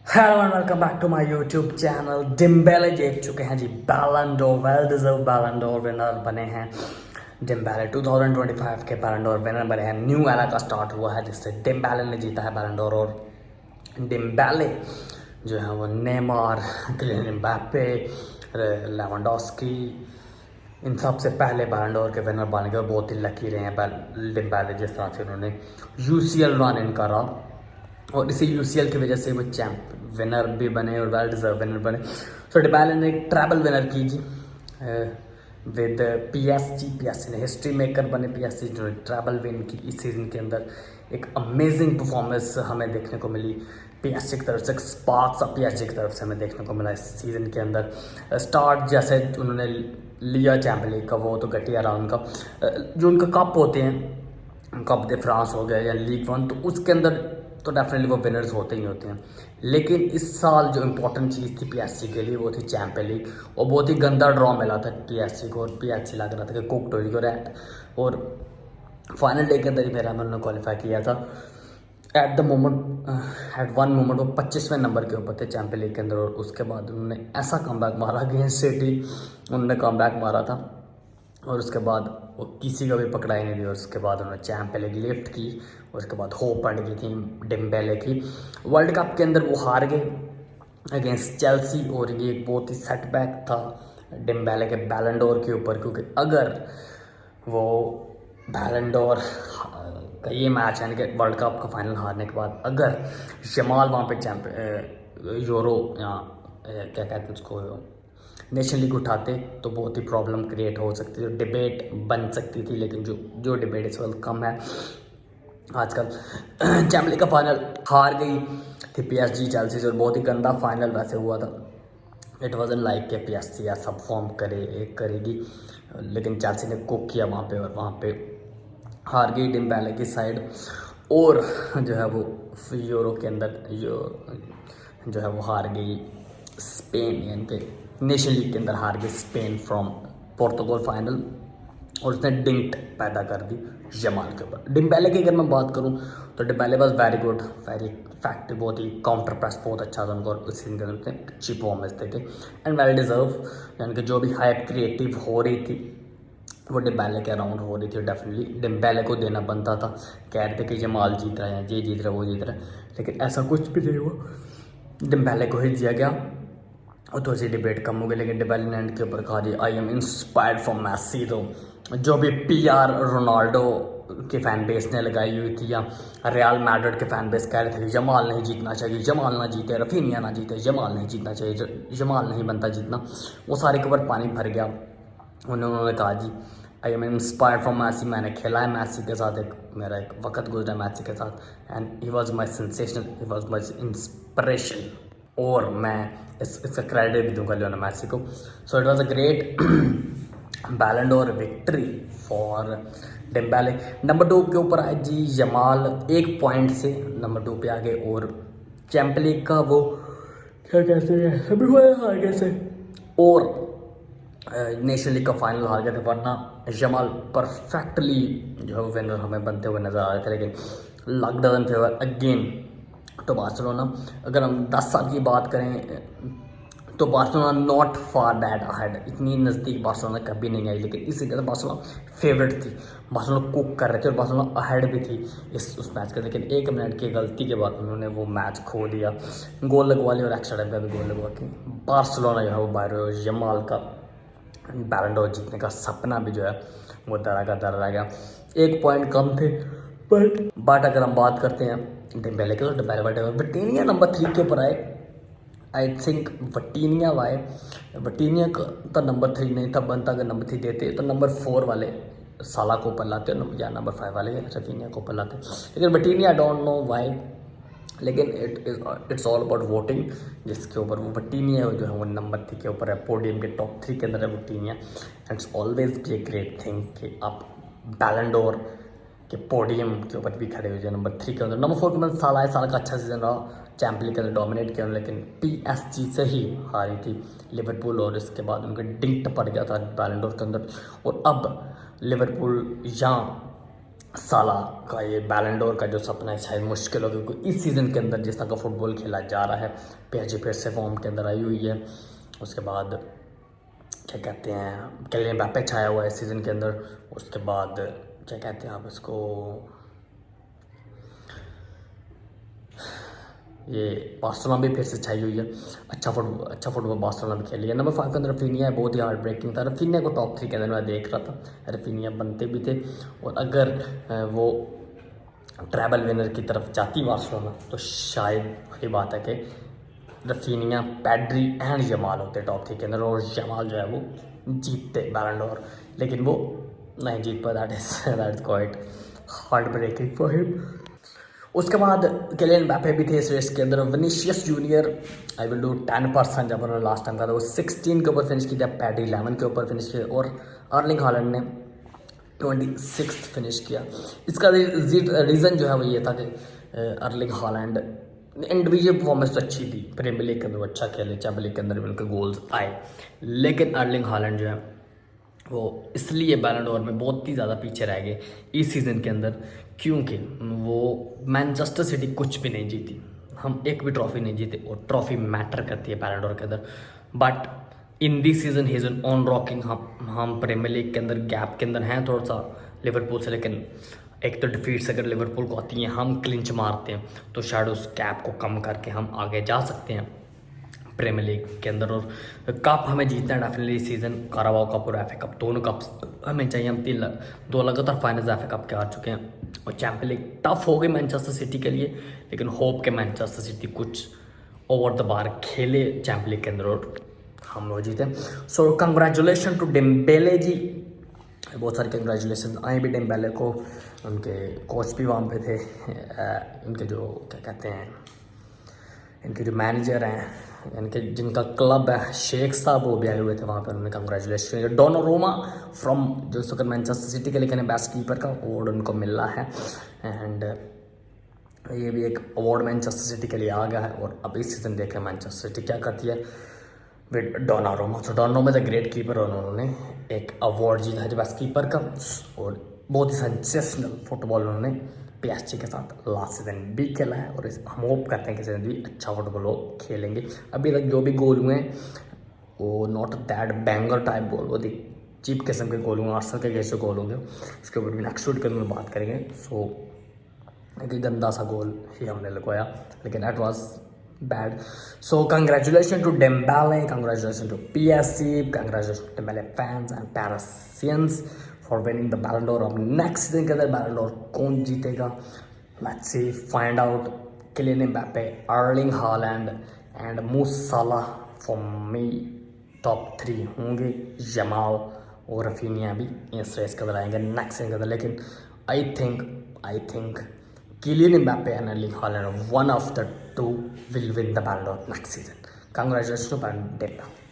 Hello and welcome back to my YouTube channel. Dembele जीत चुके हैं जी Ballon d'Or, well deserve Ballon d'Or winner बने हैं डिम्बेले। 2025 के बैलन डोर विनर बने हैं। न्यू एरा का स्टार्ट हुआ है जिससे डिम्बेले ने जीता है बैलन डोर। और डिम्बेले जो है वो नेमार, किलियन एम्बाप्पे, लेवेंडोस्की इन सब से पहले बैलन डोर के विनर बन गए। बहुत ही लकी रहे हैं डिम्बेले, जिस तरह से उन्होंने यूसीएल रन इन करा और इसी यूसीएल की वजह से वो चैंप विनर भी बने और वेल डिजर्व विनर बने। सो डिम्बेले ने एक ट्रैवल विनर की जी विद पीएसजी ने हिस्ट्री मेकर बने। पीएसजी जो ट्रैवल विन की इस सीज़न के अंदर एक अमेजिंग परफॉर्मेंस हमें देखने को मिली पीएसजी की तरफ से। स्पार्क्स पीएसजी की तरफ से हमें देखने को मिला इस सीज़न के अंदर। स्टार्ट जैसे उन्होंने लिया चैंपियन लीग का, वो तो घटिया रहा उनका। जो उनका कप होते हैं, कप दे फ्रांस हो गया या लीग वन, तो उसके अंदर तो डेफिनेटली वो विनर्स होते ही होते हैं। लेकिन इस साल जो इम्पोर्टेंट चीज़ थी पीएसजी के लिए वो थी चैंपियन लीग। और बहुत ही गंदा ड्रॉ मिला था पीएसजी को, और पीएसजी लग रहा था कि कुक टोरी को रैट। और फाइनल डे के अंदर ही मेरा उन्होंने क्वालिफाई किया था। At the moment, at one moment वो 25वें नंबर के ऊपर थे चैंपियन लीग के अंदर। और उसके बाद उन्होंने ऐसा कमबैक मारा अगेंस्ट सिटी, उन्होंने कमबैक मारा था और उसके बाद वो किसी का भी पकड़ाई नहीं दी। और उसके बाद उन्होंने चैंपियन लीग लिफ्ट की और उसके बाद होप अड़ गई थी डिम्बेले की। वर्ल्ड कप के अंदर वो हार गए अगेंस्ट चेल्सी और ये एक बहुत ही सेटबैक था डिम्बेले के बैलन डोर के ऊपर, क्योंकि अगर वो बैलन डोर का ये मैच यानी कि वर्ल्ड कप का फाइनल हारने के बाद अगर जमाल वहाँ पे यूरो या क्या कहते हैं उसको नेशन लीग उठाते तो बहुत ही प्रॉब्लम क्रिएट हो सकती थी, डिबेट बन सकती थी। लेकिन जो डिबेट इस वक्त कम है आजकल। चैंपियंस लीग का फाइनल हार गई थी पीएसजी चेल्सी से और बहुत ही गंदा फाइनल वैसे हुआ था। इट वॉजन लाइक के पीएसजी या सब फॉर्म करेगी, लेकिन चेल्सी ने कुक किया वहाँ पे और वहाँ पे हार गई डिम्बेले की साइड। और जो है वो यूरो के अंदर जो है वो हार गई स्पेन, यानी कि नेशन लीग के अंदर हार गई स्पेन फ्रॉम पोर्तुगल फाइनल। और उसने डिंट पैदा कर दी जमाल के ऊपर। डिम्बेले की अगर मैं बात करूं तो Dembele was very good, very effective, बहुत ही काउंटर प्रेस बहुत अच्छा था उनको और उस सीजन के अंदर अच्छी परफॉर्मेंस देते एंड वेल डिजर्व। यानी कि जो भी हाइप क्रिएटिव हो रही थी वो डिम्बेले के अराउंड हो रही थी। डेफिनेटली डिम्बेले को देना बनता था। कह रहे थे कि जमाल जीत रहा है, ये जीत रहा है, वो जीत रहा है, लेकिन ऐसा कुछ भी नहीं हुआ, डिम्बेले को ही दिया गया। और थोड़ी सी डिबेट कम हो गई। लेकिन डिम्बेले ने एंड के ऊपर कहा जी I am inspired from Messi. तो जो भी पीआर रोनाल्डो की फैन बेस ने लगाई हुई थी या रियल मैड्रिड के फैन बेस कह रहे थे कि जमाल नहीं जीतना चाहिए, जमाल ना जीते, रफीनिया ना जीते, जमाल नहीं जीतना चाहिए, जमाल नहीं बनता जीतना, वो सारे के ऊपर पानी भर गया। उन्होंने कहा जी I am inspired from Messi. मैंने खेला है मैसी के साथ, मेरा एक वक्त गुजरा मैसी के साथ and he was my sensational, he was my inspiration. और मैं इसका क्रेडिट भी दूंगा लियोनेल मैसी को। So it was a great Ballon d'Or victory for Dembele. Number 2 के ऊपर आए जी जमाल, 1 पॉइंट से नंबर 2 पे आ गए। और चैंपियन लीग का वो क्या कहते हैं सभी हार गए थे और नेशन लीग का फाइनल हार गए थे। वरना जमाल परफेक्टली जो है वो विनर हमें बनते हुए नजर आ रहे थे, लेकिन लक डजंट फेवर अगेन तो बार्सिलोना। अगर हम 10 साल की बात करें तो Barcelona not far that ahead, इतनी नज़दीक बार्सिलोना कभी नहीं आई। लेकिन इसी तरह बार्सिलोना फेवरेट थी, बार्सिलोना कुक कर रहे थे और बार्सिलोना अहेड भी थी उस मैच के। लेकिन 1 मिनट की गलती के बाद उन्होंने वो मैच खो दिया, गोल लगवा लिया और एक्स्ट्रा टाइम का भी गोल लगवा के बार्सिलोना जो है वो बाहर। जमाल का बैलन डोर जीतने का सपना भी जो है वो दरा का दर रह गया। 1 पॉइंट कम थे। बट अगर हम बात करते हैं डिम्बेले के तो डिम्बेले वटीनिया नंबर 3 के ऊपर आए। आई थिंक वटीनिया वाए, वटीनिया का नंबर 3 नहीं था, बनता अगर नंबर 3 देते तो नंबर 4 वाले साला को ऊपर लाते या नंबर 5 वाले रफीनिया को ऊपर लाते। लेकिन वटीनिया डोंट नो वाई, लेकिन इट्स ऑल अबाउट वोटिंग, जिसके ऊपर वो वटीनिया जो है वो नंबर 3 के ऊपर है, पोडियम के टॉप 3 के अंदर है Vitinha. And it's always be a great thing कि आप बैलन डोर के पोडियम के ऊपर भी खड़े हो जाए नंबर 3 के अंदर। नंबर 4 के अंदर साल का अच्छा सीजन रहा, चैंपियन लीग के अंदर डोमिनेट किया, लेकिन पीएसजी से ही हारी थी लिवरपूल और इसके बाद उनका डिंक्ट पड़ गया था बैलन डोर के अंदर। और अब लिवरपूल यहाँ साला का ये बैलन डोर का जो सपना है शायद मुश्किल हो, क्योंकि इस सीज़न के अंदर जिस तरह का फुटबॉल खेला जा रहा है, PSG फिर से फॉर्म के अंदर आई हुई है। उसके बाद क्या कहते हैं, किलियन एम्बाप्पे छाया हुआ है इस सीज़न के अंदर। उसके बाद क्या कहते हैं आप इसको, ये बार्सिलोना भी फिर से छाई हुई है। अच्छा फुटबॉल बार्सिलोना भी खेली है। नंबर 5 के अंदर रफीनिया है, बहुत ही हार्ड ब्रेकिंग था। रफीनिया को टॉप 3 के अंदर मैं देख रहा था, रफीनिया बनते भी थे। और अगर वो ट्रैवल विनर की तरफ जाती बार्सिलोना तो शायद वही बात है कि रफीनिया, पैड्री एंड जमाल होते टॉप 3 के अंदर, और जमाल जो है वो जीतते बैलन डोर, लेकिन वो नहीं जीत पाए। That is quite heartbreaking for him. उसके बाद किलियन एम्बाप्पे भी थे इस रेस के अंदर। Vinicius junior I will do 10% जब उन्होंने लास्ट टाइम का था वो 16 के ऊपर फिनिश किया, पैडी 11 के ऊपर फिनिश किया, और अर्लिंग हालैंड ने 26 फिनिश किया। इसका रीज़न जो है वो ये था कि अर्लिंग हालैंड इंडिविजुअल परफॉर्मेंस तो अच्छी थी, प्रीमियर लीग के अंदर वो अच्छा खेले, चैंपियंस लीग के अंदर भी उनके गोल्स आए, लेकिन अर्लिंग हालैंड जो है वो इसलिए बैलन डोर में बहुत ही ज़्यादा पीछे रह गए इस सीज़न के अंदर, क्योंकि वो मैनचेस्टर सिटी कुछ भी नहीं जीती, हम एक भी ट्रॉफी नहीं जीते, और ट्रॉफी मैटर करती है बैलन डोर के अंदर। But in this season he is on rocking. हम प्रीमियर लीग के अंदर गैप के अंदर हैं थोड़ा सा लिवरपूल से, लेकिन एक तो डिफीट्स अगर लिवरपूल को आती हैं, हम क्लिंच मारते हैं, तो शायद उस गैप को कम करके हम आगे जा सकते हैं प्रीमियर लीग के अंदर। और कप हमें जीतना है डेफिनेटली इस सीज़न, काराबाओ कप और एफ ए कप, दोनों कप्स हमें चाहिए। हम 2 लगातार फाइनल्स एफ ए कप के आ चुके हैं, और चैंपियन लीग टफ हो गई मैनचेस्टर सिटी के लिए, लेकिन होप के मैनचेस्टर सिटी कुछ ओवर द बार खेले चैंपियन लीग के अंदर और हम लोग जीते। सो कंग्रेचुलेशन टू डेम्बेले जी, बहुत सारे कंग्रेचुलेशन आए भी डेम्बेले को, उनके कोच भी वहाँ पे थे, इनके जो क्या कहते हैं, इनके जो मैनेजर हैं, इनके जिनका क्लब है शेख साहब, वो भी आए हुए थे वहाँ पर, उन्होंने कंग्रेचुलेशन किया। डोनारूमा फ्रॉम जो इस वक्त मैनचेस्टर सिटी के लिए बेस्ट कीपर का अवार्ड उनको मिला है, एंड ये भी एक अवार्ड मैनचेस्टर सिटी के लिए आ गया है। और अब इस सीज़न देखें मैनचेस्टर सिटी क्या करती है विद डोनारूमा। तो Donnarumma is a great keeper, और उन्होंने एक अवार्ड जीता है जो बेस्ट कीपर का, और बहुत ही सेंसेशनल फुटबॉल उन्होंने PSG के साथ लास्ट सीजन भी खेला है, और हम होप करते हैं कि सीजन भी अच्छा फुटबॉल वो खेलेंगे। अभी तक जो भी गोल हुए हैं वो नॉट दैट बैंगर टाइप गोल, वो चीप किस्म के गोल हुए, आर्सेनल के जैसे गोल होंगे, इसके ऊपर भी नेक्स्ट वीडियो के अंदर बात करेंगे। सो एक गंदा सा गोल ही हमने लगवाया, लेकिन that was bad. So congratulation to Dembele, congratulation to PSG, congratulation to Dembele fans and Parisians for winning the Ballon d'Or. अब नेक्स्ट सीजन के अंदर बैलन डोर कौन जीतेगा, let's see, find out. Kylian Mbappe, Erling Haaland and Mo Salah for me top 3 होंगे। जमाल और Raphinha भी इस race के अंदर आएंगे नेक्स्ट सीजन के अंदर, लेकिन I think Kylian Mbappe and Erling Haaland, one of the two will win the Ballon d'Or next season. Congratulations to Dembele.